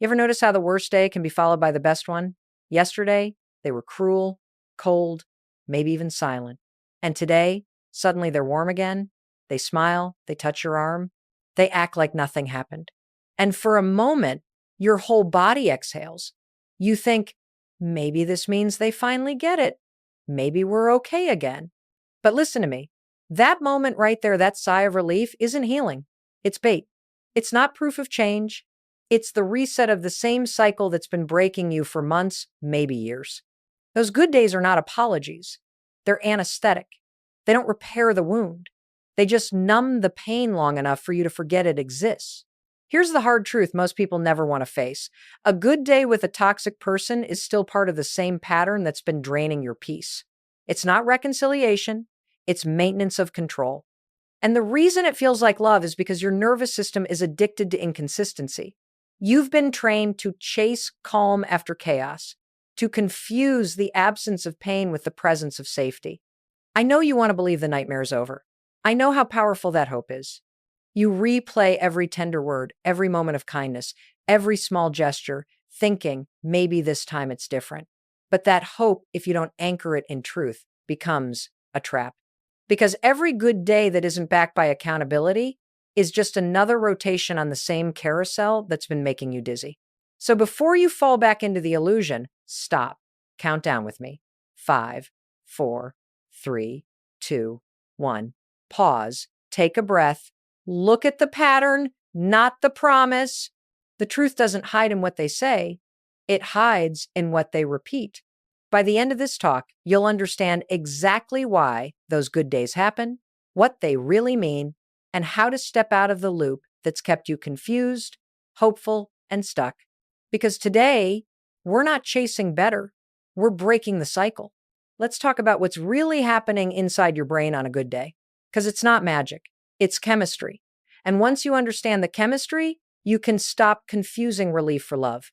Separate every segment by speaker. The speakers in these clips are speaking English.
Speaker 1: You ever notice how the worst day can be followed by the best one? Yesterday, they were cruel, cold, maybe even silent. And today, suddenly they're warm again. They smile, they touch your arm, they act like nothing happened. And for a moment, your whole body exhales. You think, maybe this means they finally get it. Maybe we're okay again. But listen to me. That moment right there, that sigh of relief isn't healing. It's bait. It's not proof of change. It's the reset of the same cycle that's been breaking you for months, maybe years. Those good days are not apologies. They're anesthetic. They don't repair the wound. They just numb the pain long enough for you to forget it exists. Here's the hard truth most people never want to face. A good day with a toxic person is still part of the same pattern that's been draining your peace. It's not reconciliation. It's maintenance of control. And the reason it feels like love is because your nervous system is addicted to inconsistency. You've been trained to chase calm after chaos, to confuse the absence of pain with the presence of safety. I know you want to believe the nightmare's over. I know how powerful that hope is. You replay every tender word, every moment of kindness, every small gesture, thinking maybe this time it's different. But that hope, if you don't anchor it in truth, becomes a trap. Because every good day that isn't backed by accountability is just another rotation on the same carousel that's been making you dizzy. So before you fall back into the illusion, stop. Count down with me. 5, 4, 3, 2, 1. Pause. Take a breath. Look at the pattern, not the promise. The truth doesn't hide in what they say. It hides in what they repeat. By the end of this talk, you'll understand exactly why those good days happen, what they really mean, and how to step out of the loop that's kept you confused, hopeful, and stuck. Because today, we're not chasing better, we're breaking the cycle. Let's talk about what's really happening inside your brain on a good day. Because it's not magic, it's chemistry. And once you understand the chemistry, you can stop confusing relief for love.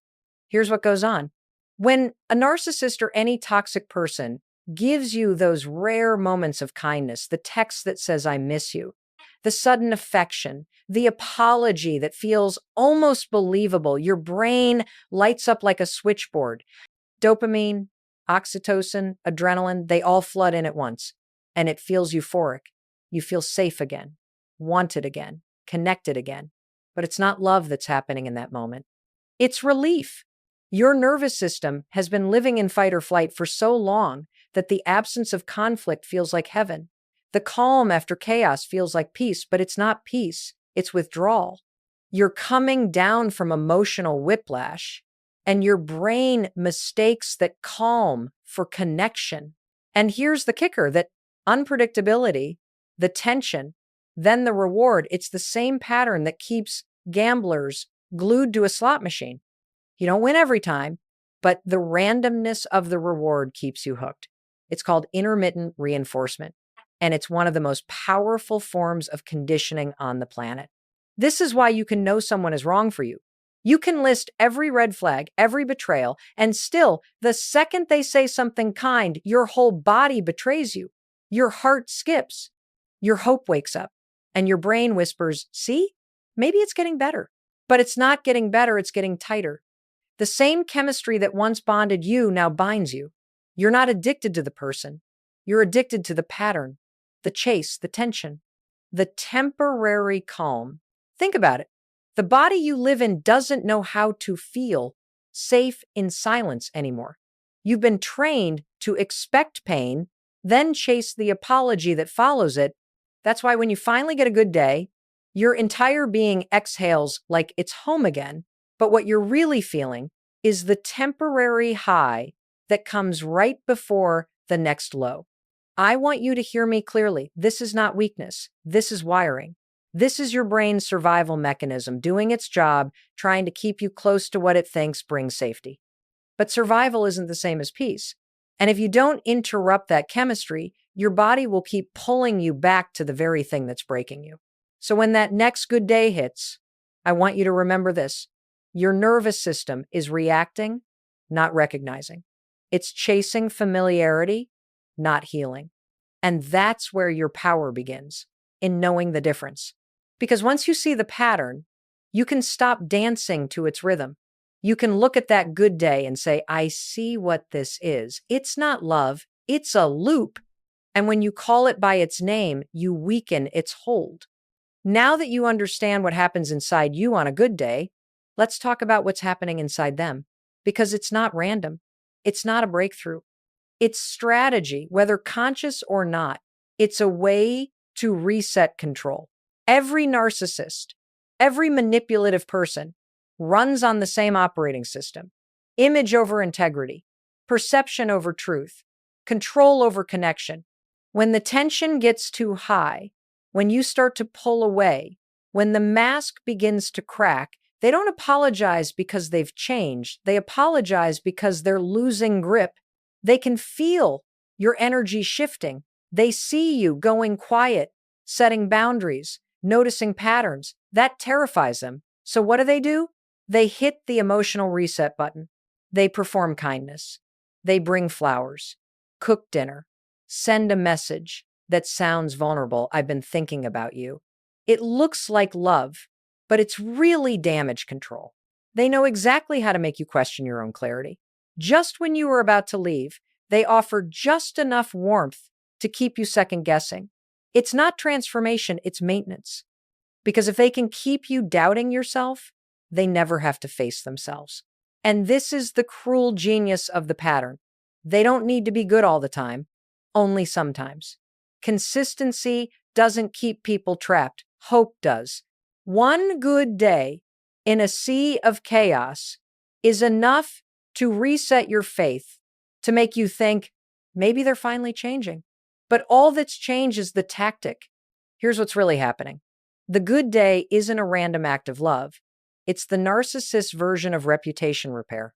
Speaker 1: Here's what goes on. When a narcissist or any toxic person gives you those rare moments of kindness, the text that says, I miss you, the sudden affection, the apology that feels almost believable, your brain lights up like a switchboard. Dopamine, oxytocin, adrenaline, they all flood in at once, and it feels euphoric. You feel safe again, wanted again, connected again. But it's not love that's happening in that moment. It's relief. Your nervous system has been living in fight or flight for so long that the absence of conflict feels like heaven. The calm after chaos feels like peace, but it's not peace, it's withdrawal. You're coming down from emotional whiplash, and your brain mistakes that calm for connection. And here's the kicker, that unpredictability, the tension, then the reward, it's the same pattern that keeps gamblers glued to a slot machine. You don't win every time, but the randomness of the reward keeps you hooked. It's called intermittent reinforcement, and it's one of the most powerful forms of conditioning on the planet. This is why you can know someone is wrong for you. You can list every red flag, every betrayal, and still, the second they say something kind, your whole body betrays you. Your heart skips. Your hope wakes up, and your brain whispers, see, maybe it's getting better. But it's not getting better, it's getting tighter. The same chemistry that once bonded you now binds you. You're not addicted to the person. You're addicted to the pattern, the chase, the tension, the temporary calm. Think about it. The body you live in doesn't know how to feel safe in silence anymore. You've been trained to expect pain, then chase the apology that follows it. That's why when you finally get a good day, your entire being exhales like it's home again. But what you're really feeling is the temporary high that comes right before the next low. I want you to hear me clearly. This is not weakness. This is wiring. This is your brain's survival mechanism doing its job, trying to keep you close to what it thinks brings safety. But survival isn't the same as peace. And if you don't interrupt that chemistry, your body will keep pulling you back to the very thing that's breaking you. So when that next good day hits, I want you to remember this. Your nervous system is reacting, not recognizing. It's chasing familiarity, not healing. And that's where your power begins, in knowing the difference. Because once you see the pattern, you can stop dancing to its rhythm. You can look at that good day and say, I see what this is. It's not love, it's a loop. And when you call it by its name, you weaken its hold. Now that you understand what happens inside you on a good day, let's talk about what's happening inside them. Because it's not random, it's not a breakthrough. It's strategy, whether conscious or not. It's a way to reset control. Every narcissist, every manipulative person runs on the same operating system: image over integrity, perception over truth, control over connection. When the tension gets too high, when you start to pull away, when the mask begins to crack, they don't apologize because they've changed. They apologize because they're losing grip. They can feel your energy shifting. They see you going quiet, setting boundaries, noticing patterns. That terrifies them. So what do? They hit the emotional reset button. They perform kindness. They bring flowers, cook dinner, send a message that sounds vulnerable. I've been thinking about you. It looks like love, but it's really damage control. They know exactly how to make you question your own clarity. Just when you were about to leave, they offer just enough warmth to keep you second guessing. It's not transformation, it's maintenance. Because if they can keep you doubting yourself, they never have to face themselves. And this is the cruel genius of the pattern. They don't need to be good all the time, only sometimes. Consistency doesn't keep people trapped. Hope does. One good day in a sea of chaos is enough to reset your faith, to make you think, maybe they're finally changing. But all that's changed is the tactic. Here's what's really happening. The good day isn't a random act of love. It's the narcissist version of reputation repair.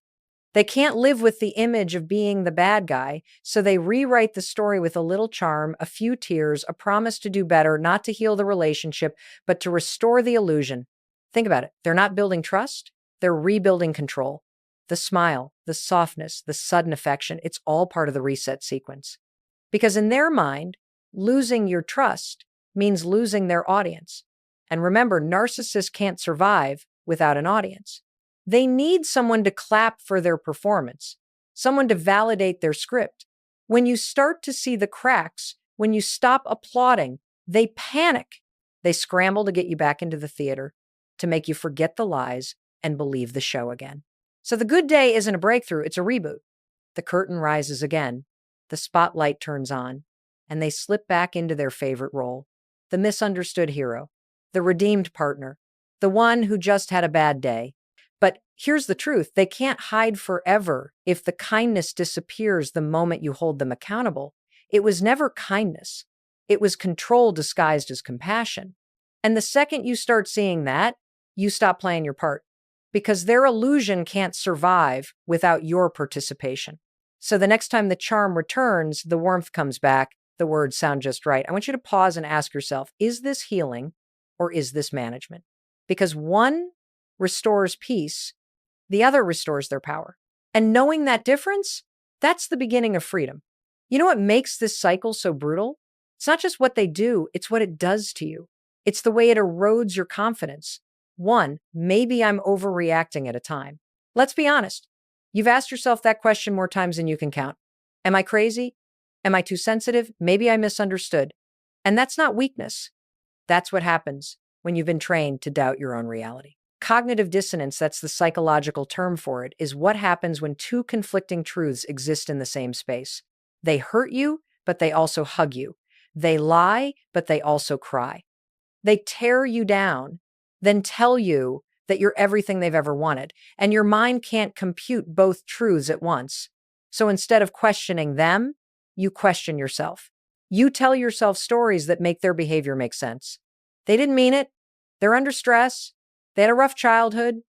Speaker 1: They can't live with the image of being the bad guy, so they rewrite the story with a little charm, a few tears, a promise to do better, not to heal the relationship, but to restore the illusion. Think about it. They're not building trust. They're rebuilding control. The smile, the softness, the sudden affection, it's all part of the reset sequence. Because in their mind, losing your trust means losing their audience. And remember, narcissists can't survive without an audience. They need someone to clap for their performance, someone to validate their script. When you start to see the cracks, when you stop applauding, they panic. They scramble to get you back into the theater, to make you forget the lies and believe the show again. So the good day isn't a breakthrough, it's a reboot. The curtain rises again, the spotlight turns on, and they slip back into their favorite role: the misunderstood hero, the redeemed partner, the one who just had a bad day. But here's the truth: they can't hide forever if the kindness disappears the moment you hold them accountable. It was never kindness. It was control disguised as compassion. And the second you start seeing that, you stop playing your part, because their illusion can't survive without your participation. So the next time the charm returns, the warmth comes back, the words sound just right. I want you to pause and ask yourself, is this healing or is this management? Because one restores peace, the other restores their power. And knowing that difference, that's the beginning of freedom. You know what makes this cycle so brutal? It's not just what they do, it's what it does to you. It's the way it erodes your confidence. One, maybe I'm overreacting at a time. Let's be honest. You've asked yourself that question more times than you can count. Am I crazy? Am I too sensitive? Maybe I misunderstood. And that's not weakness. That's what happens when you've been trained to doubt your own reality. Cognitive dissonance, that's the psychological term for it, is what happens when two conflicting truths exist in the same space. They hurt you, but they also hug you. They lie, but they also cry. They tear you down, then tell you that you're everything they've ever wanted, and your mind can't compute both truths at once. So instead of questioning them, you question yourself. You tell yourself stories that make their behavior make sense. They didn't mean it. They're under stress. They had a rough childhood.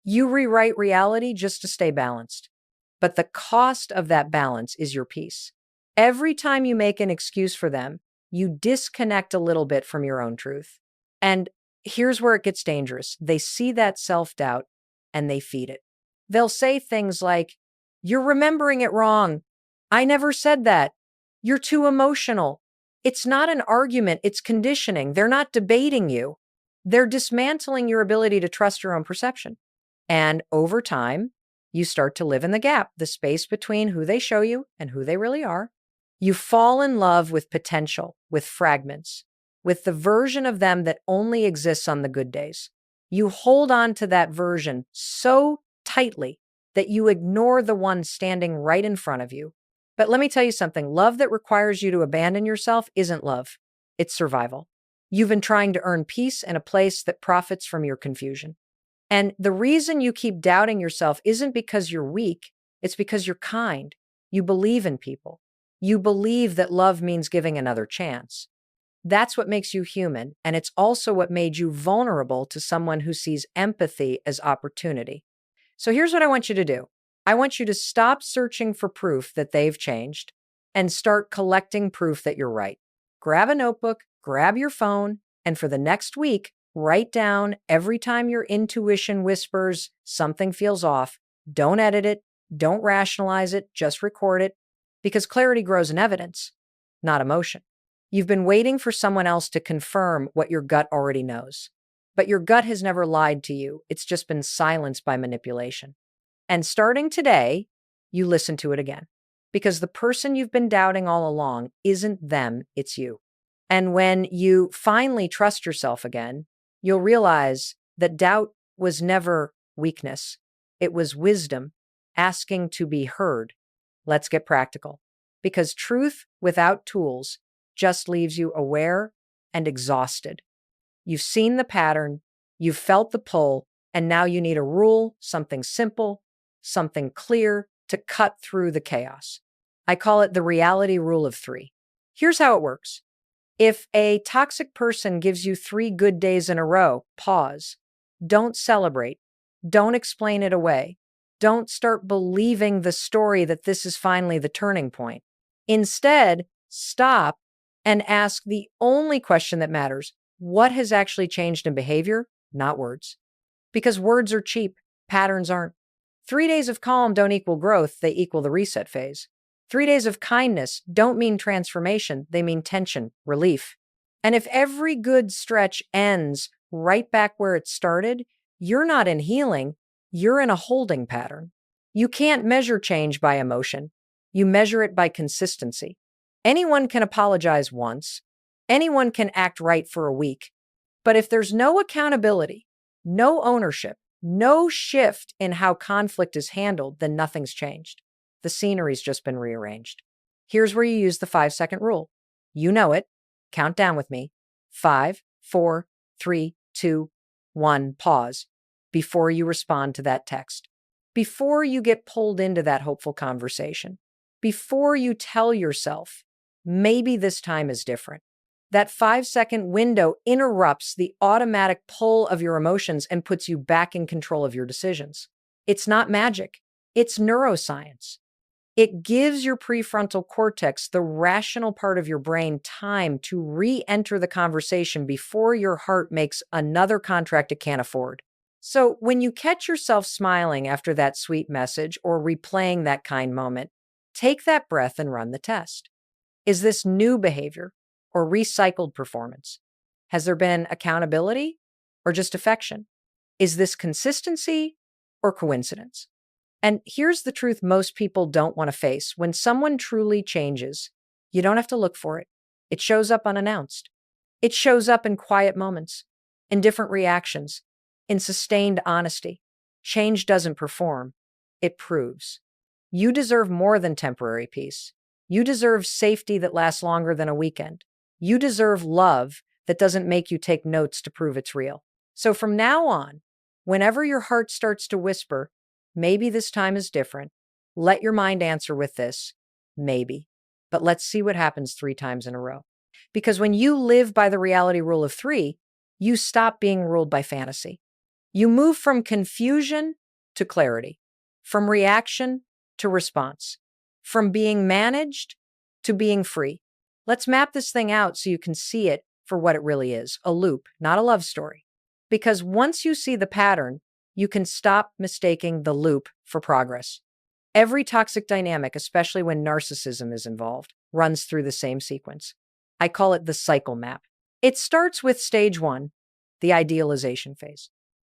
Speaker 1: You rewrite reality just to stay balanced. But the cost of that balance is your peace. Every time you make an excuse for them, you disconnect a little bit from your own truth. And here's where it gets dangerous. They see that self-doubt and they feed it. They'll say things like, "You're remembering it wrong. I never said that. You're too emotional." It's not an argument, it's conditioning. They're not debating you. They're dismantling your ability to trust your own perception. And over time, you start to live in the gap, the space between who they show you and who they really are. You fall in love with potential, with fragments, with the version of them that only exists on the good days. You hold on to that version so tightly that you ignore the one standing right in front of you. But let me tell you something, love that requires you to abandon yourself isn't love, it's survival. You've been trying to earn peace in a place that profits from your confusion. And the reason you keep doubting yourself isn't because you're weak, it's because you're kind. You believe in people. You believe that love means giving another chance. That's what makes you human, and it's also what made you vulnerable to someone who sees empathy as opportunity. So here's what I want you to do. I want you to stop searching for proof that they've changed and start collecting proof that you're right. Grab a notebook, grab your phone, and for the next week, write down every time your intuition whispers something feels off. Don't edit it, don't rationalize it, just record it, because clarity grows in evidence, not emotion. You've been waiting for someone else to confirm what your gut already knows. But your gut has never lied to you. It's just been silenced by manipulation. And starting today, you listen to it again. Because the person you've been doubting all along isn't them, it's you. And when you finally trust yourself again, you'll realize that doubt was never weakness. It was wisdom asking to be heard. Let's get practical. Because truth without tools just leaves you aware and exhausted. You've seen the pattern, you've felt the pull, and now you need a rule, something simple, something clear to cut through the chaos. I call it the reality rule of 3. Here's how it works. If a toxic person gives you 3 good days in a row, pause. Don't celebrate. Don't explain it away. Don't start believing the story that this is finally the turning point. Instead, stop and ask the only question that matters. What has actually changed in behavior? Not words. Because words are cheap, patterns aren't. 3 days of calm don't equal growth, they equal the reset phase. 3 days of kindness don't mean transformation, they mean tension, relief. And if every good stretch ends right back where it started, you're not in healing, you're in a holding pattern. You can't measure change by emotion. You measure it by consistency. Anyone can apologize once. Anyone can act right for a week. But if there's no accountability, no ownership, no shift in how conflict is handled, then nothing's changed. The scenery's just been rearranged. Here's where you use the 5-second rule. You know it. Count down with me. 5, 4, 3, 2, 1. Pause before you respond to that text. Before you get pulled into that hopeful conversation. Before you tell yourself, maybe this time is different. That 5-second window interrupts the automatic pull of your emotions and puts you back in control of your decisions. It's not magic. It's neuroscience. It gives your prefrontal cortex, the rational part of your brain, time to re-enter the conversation before your heart makes another contract it can't afford. So when you catch yourself smiling after that sweet message or replaying that kind moment, take that breath and run the test. Is this new behavior or recycled performance? Has there been accountability or just affection? Is this consistency or coincidence? And here's the truth most people don't want to face. When someone truly changes, you don't have to look for it. It shows up unannounced. It shows up in quiet moments, in different reactions, in sustained honesty. Change doesn't perform, it proves. You deserve more than temporary peace. You deserve safety that lasts longer than a weekend. You deserve love that doesn't make you take notes to prove it's real. So from now on, whenever your heart starts to whisper, maybe this time is different, let your mind answer with this, maybe. But let's see what happens 3 times in a row. Because when you live by the reality rule of 3, you stop being ruled by fantasy. You move from confusion to clarity, from reaction to response, from being managed to being free. Let's map this thing out so you can see it for what it really is, a loop, not a love story. Because once you see the pattern, you can stop mistaking the loop for progress. Every toxic dynamic, especially when narcissism is involved, runs through the same sequence. I call it the cycle map. It starts with stage 1, the idealization phase.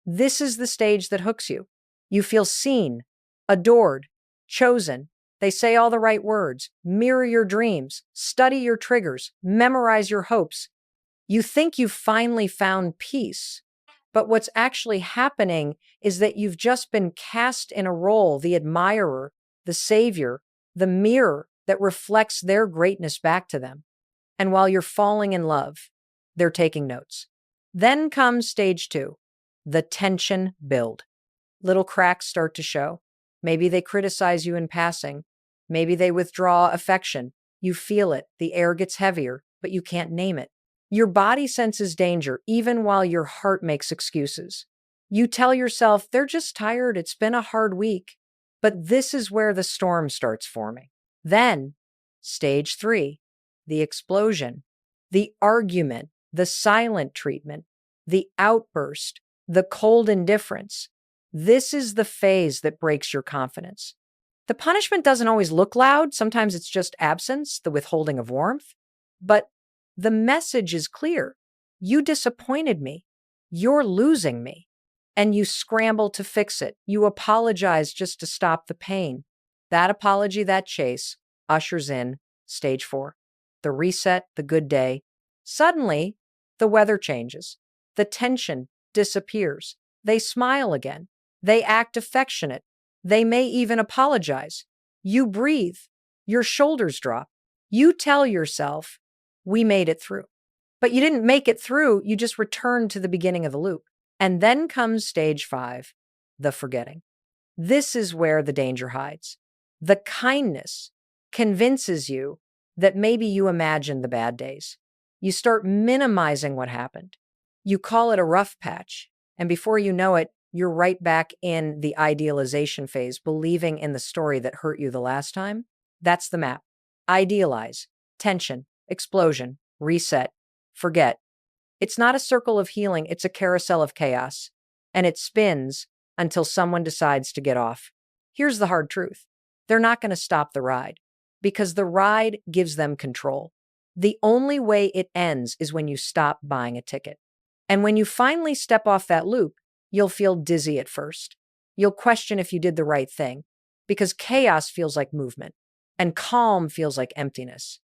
Speaker 1: This is the stage that hooks you. You feel seen, adored, chosen. They say all the right words, mirror your dreams, study your triggers, memorize your hopes. You think you've finally found peace, but what's actually happening is that you've just been cast in a role, the admirer, the savior, the mirror that reflects their greatness back to them. And while you're falling in love, they're taking notes. Then comes stage two, the tension build. Little cracks start to show. Maybe they criticize you in passing. Maybe they withdraw affection. You feel it. The air gets heavier, but you can't name it. Your body senses danger even while your heart makes excuses. You tell yourself, they're just tired. It's been a hard week. But this is where the storm starts forming. Then, stage three, the explosion, the argument, the silent treatment, the outburst, the cold indifference. This is the phase that breaks your confidence. The punishment doesn't always look loud. Sometimes it's just absence, the withholding of warmth. But the message is clear. You disappointed me. You're losing me. And you scramble to fix it. You apologize just to stop the pain. That apology, that chase, ushers in stage four. The reset, the good day. Suddenly, the weather changes. The tension disappears. They smile again. They act affectionate. They may even apologize. You breathe. Your shoulders drop. You tell yourself, we made it through. But you didn't make it through. You just returned to the beginning of the loop. And then comes stage five, the forgetting. This is where the danger hides. The kindness convinces you that maybe you imagined the bad days. You start minimizing what happened. You call it a rough patch. And before you know it, you're right back in the idealization phase, believing in the story that hurt you the last time. That's the map. Idealize, tension, explosion, reset, forget. It's not a circle of healing, it's a carousel of chaos. And it spins until someone decides to get off. Here's the hard truth. They're not going to stop the ride because the ride gives them control. The only way it ends is when you stop buying a ticket. And when you finally step off that loop, you'll feel dizzy at first. You'll question if you did the right thing because chaos feels like movement and calm feels like emptiness.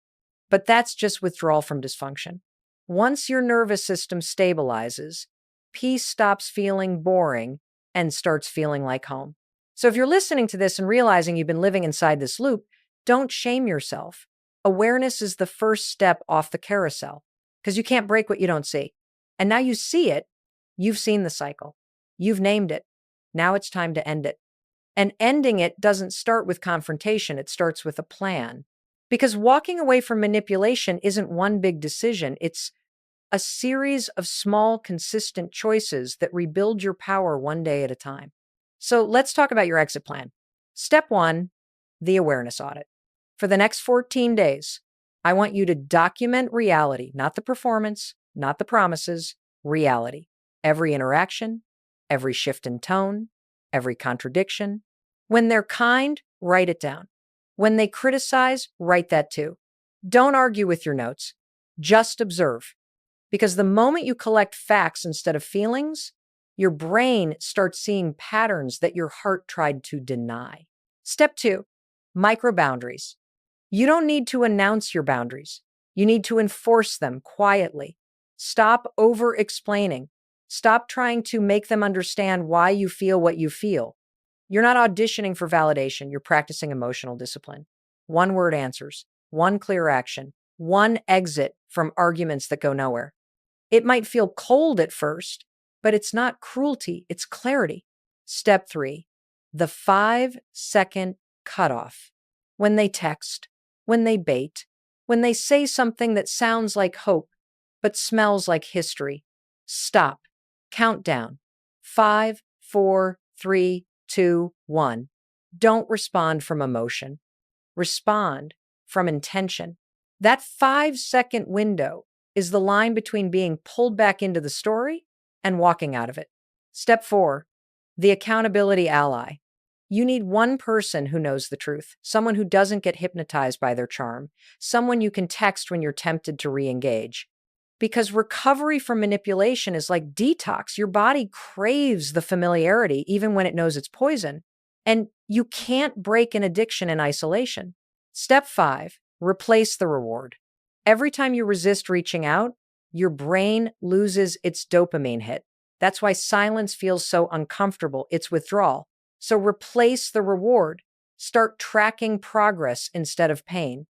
Speaker 1: But that's just withdrawal from dysfunction. Once your nervous system stabilizes, peace stops feeling boring and starts feeling like home. So if you're listening to this and realizing you've been living inside this loop, don't shame yourself. Awareness is the first step off the carousel because you can't break what you don't see. And now you see it. You've seen the cycle. You've named it. Now it's time to end it. And ending it doesn't start with confrontation. It starts with a plan. Because walking away from manipulation isn't one big decision. It's a series of small, consistent choices that rebuild your power one day at a time. So let's talk about your exit plan. Step one, the awareness audit. For the next 14 days, I want you to document reality, not the performance, not the promises, reality. Every interaction, every shift in tone, every contradiction. When they're kind, write it down. When they criticize, write that too. Don't argue with your notes. Just observe. Because the moment you collect facts instead of feelings, your brain starts seeing patterns that your heart tried to deny. Step two, micro boundaries. You don't need to announce your boundaries. You need to enforce them quietly. Stop over-explaining. Stop trying to make them understand why you feel what you feel. You're not auditioning for validation. You're practicing emotional discipline. One-word answers, one clear action, one exit from arguments that go nowhere. It might feel cold at first, but it's not cruelty, it's clarity. Step three, the 5-second cutoff. When they text, when they bait, when they say something that sounds like hope, but smells like history, stop. Count down. 5, 4, 3, 2, 1. Don't respond from emotion. Respond from intention. That 5-second window is the line between being pulled back into the story and walking out of it. Step 4, the accountability ally. You need one person who knows the truth, someone who doesn't get hypnotized by their charm, someone you can text when you're tempted to re-engage. Because recovery from manipulation is like detox. Your body craves the familiarity, even when it knows it's poison. And you can't break an addiction in isolation. Step 5, replace the reward. Every time you resist reaching out, your brain loses its dopamine hit. That's why silence feels so uncomfortable. It's withdrawal. So replace the reward. Start tracking progress instead of pain.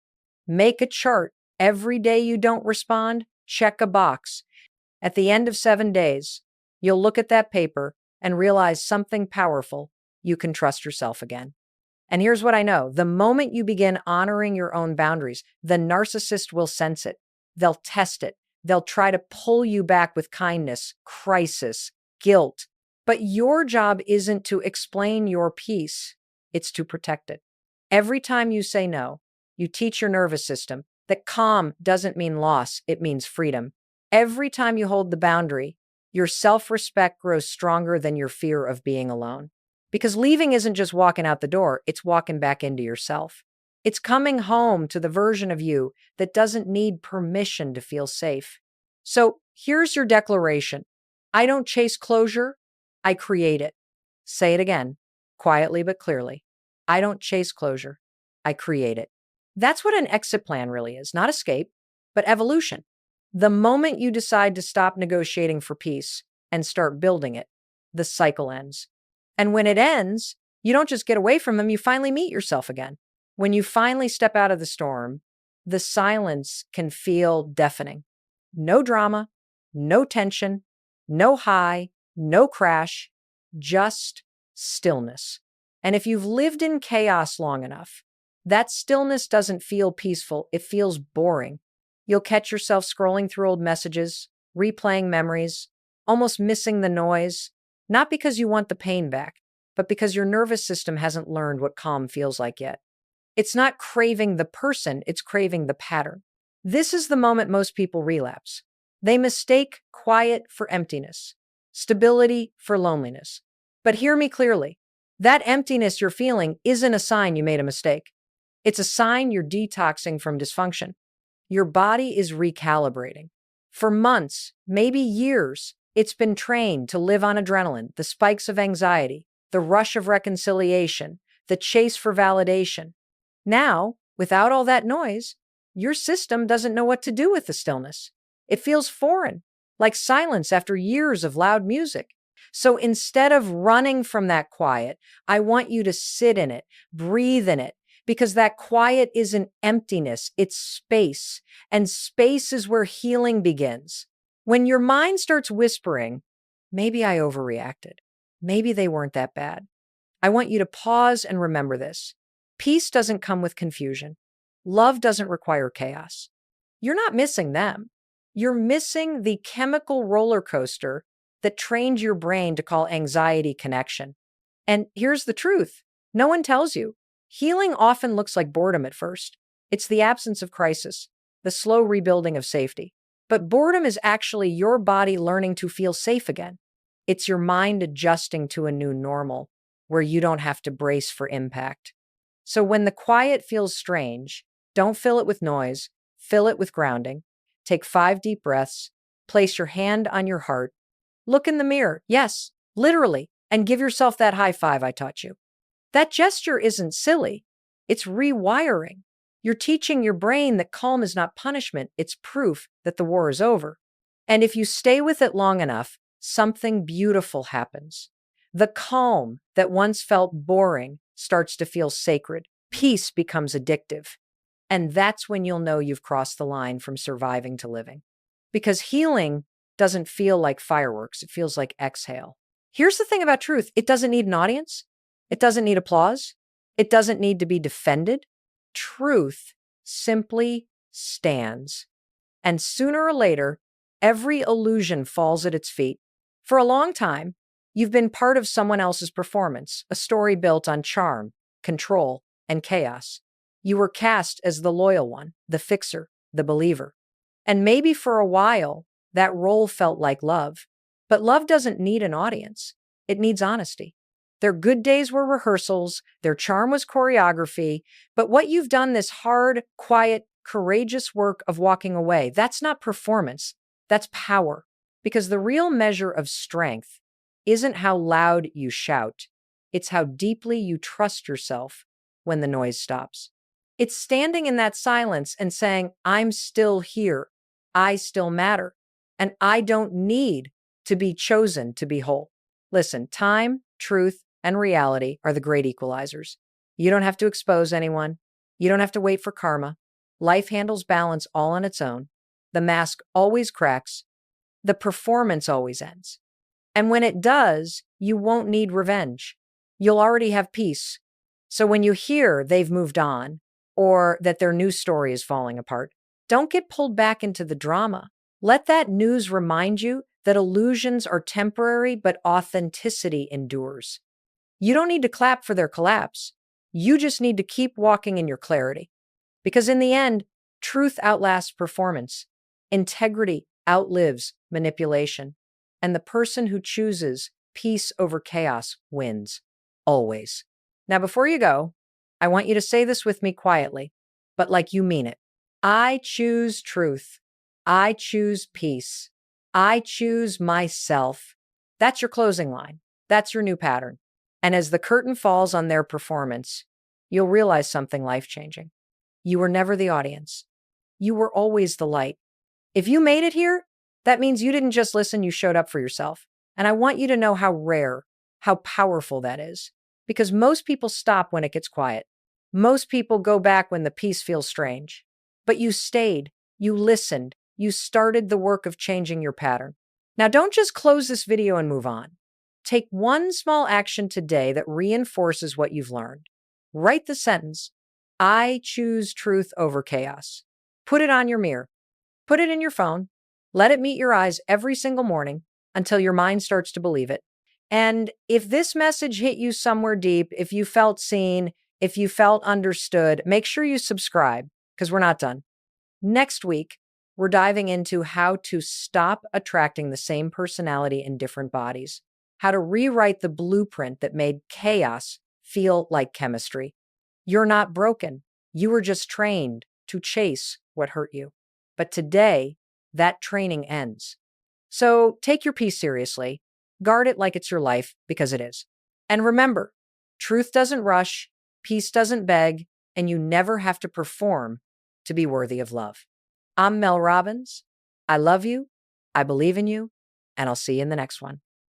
Speaker 1: Make a chart. Every day you don't respond, check a box. At the end of 7 days, you'll look at that paper and realize something powerful. You can trust yourself again. And here's what I know. The moment you begin honoring your own boundaries, the narcissist will sense it. They'll test it. They'll try to pull you back with kindness, crisis, guilt. But your job isn't to explain your peace. It's to protect it. Every time you say no, you teach your nervous system that calm doesn't mean loss, it means freedom. Every time you hold the boundary, your self-respect grows stronger than your fear of being alone. Because leaving isn't just walking out the door, it's walking back into yourself. It's coming home to the version of you that doesn't need permission to feel safe. So here's your declaration. I don't chase closure, I create it. Say it again, quietly but clearly. I don't chase closure, I create it. That's what an exit plan really is, not escape, but evolution. The moment you decide to stop negotiating for peace and start building it, the cycle ends. And when it ends, you don't just get away from them, you finally meet yourself again. When you finally step out of the storm, the silence can feel deafening. No drama, no tension, no high, no crash, just stillness. And if you've lived in chaos long enough, that stillness doesn't feel peaceful, it feels boring. You'll catch yourself scrolling through old messages, replaying memories, almost missing the noise, not because you want the pain back, but because your nervous system hasn't learned what calm feels like yet. It's not craving the person, it's craving the pattern. This is the moment most people relapse. They mistake quiet for emptiness, stability for loneliness. But hear me clearly. That emptiness you're feeling isn't a sign you made a mistake. It's a sign you're detoxing from dysfunction. Your body is recalibrating. For months, maybe years, it's been trained to live on adrenaline, the spikes of anxiety, the rush of reconciliation, the chase for validation. Now, without all that noise, your system doesn't know what to do with the stillness. It feels foreign, like silence after years of loud music. So instead of running from that quiet, I want you to sit in it, breathe in it, because that quiet isn't emptiness, it's space. And space is where healing begins. When your mind starts whispering, maybe I overreacted, maybe they weren't that bad, I want you to pause and remember this. Peace doesn't come with confusion. Love doesn't require chaos. You're not missing them. You're missing the chemical roller coaster that trained your brain to call anxiety connection. And here's the truth. No one tells you. Healing often looks like boredom at first. It's the absence of crisis, the slow rebuilding of safety. But boredom is actually your body learning to feel safe again. It's your mind adjusting to a new normal where you don't have to brace for impact. So when the quiet feels strange, don't fill it with noise, fill it with grounding. Take 5 deep breaths, place your hand on your heart, look in the mirror, yes, literally, and give yourself that high five I taught you. That gesture isn't silly, it's rewiring. You're teaching your brain that calm is not punishment, it's proof that the war is over. And if you stay with it long enough, something beautiful happens. The calm that once felt boring starts to feel sacred. Peace becomes addictive. And that's when you'll know you've crossed the line from surviving to living. Because healing doesn't feel like fireworks, it feels like exhale. Here's the thing about truth. It doesn't need an audience. It doesn't need applause. It doesn't need to be defended. Truth simply stands. And sooner or later, every illusion falls at its feet. For a long time, you've been part of someone else's performance, a story built on charm, control, and chaos. You were cast as the loyal one, the fixer, the believer. And maybe for a while, that role felt like love. But love doesn't need an audience. It needs honesty. Their good days were rehearsals, their charm was choreography, but what you've done, this hard, quiet, courageous work of walking away, that's not performance. That's power. Because the real measure of strength isn't how loud you shout, it's how deeply you trust yourself when the noise stops. It's standing in that silence and saying, I'm still here, I still matter, and I don't need to be chosen to be whole. Listen, time, truth, and reality are the great equalizers. You don't have to expose anyone. You don't have to wait for karma. Life handles balance all on its own. The mask always cracks. The performance always ends. And when it does, you won't need revenge. You'll already have peace. So when you hear they've moved on or that their new story is falling apart, don't get pulled back into the drama. Let that news remind you that illusions are temporary, but authenticity endures. You don't need to clap for their collapse. You just need to keep walking in your clarity. Because in the end, truth outlasts performance. Integrity outlives manipulation. And the person who chooses peace over chaos wins. Always. Now, before you go, I want you to say this with me quietly, but like you mean it. I choose truth. I choose peace. I choose myself. That's your closing line. That's your new pattern. And as the curtain falls on their performance, you'll realize something life-changing. You were never the audience. You were always the light. If you made it here, that means you didn't just listen, you showed up for yourself. And I want you to know how rare, how powerful that is. Because most people stop when it gets quiet. Most people go back when the peace feels strange. But you stayed, you listened, you started the work of changing your pattern. Now, don't just close this video and move on. Take one small action today that reinforces what you've learned. Write the sentence, I choose truth over chaos. Put it on your mirror. Put it in your phone. Let it meet your eyes every single morning until your mind starts to believe it. And if this message hit you somewhere deep, if you felt seen, if you felt understood, make sure you subscribe because we're not done. Next week, we're diving into how to stop attracting the same personality in different bodies, how to rewrite the blueprint that made chaos feel like chemistry. You're not broken. You were just trained to chase what hurt you. But today, that training ends. So take your peace seriously. Guard it like it's your life, because it is. And remember, truth doesn't rush, peace doesn't beg, and you never have to perform to be worthy of love. I'm Mel Robbins. I love you, I believe in you, and I'll see you in the next one.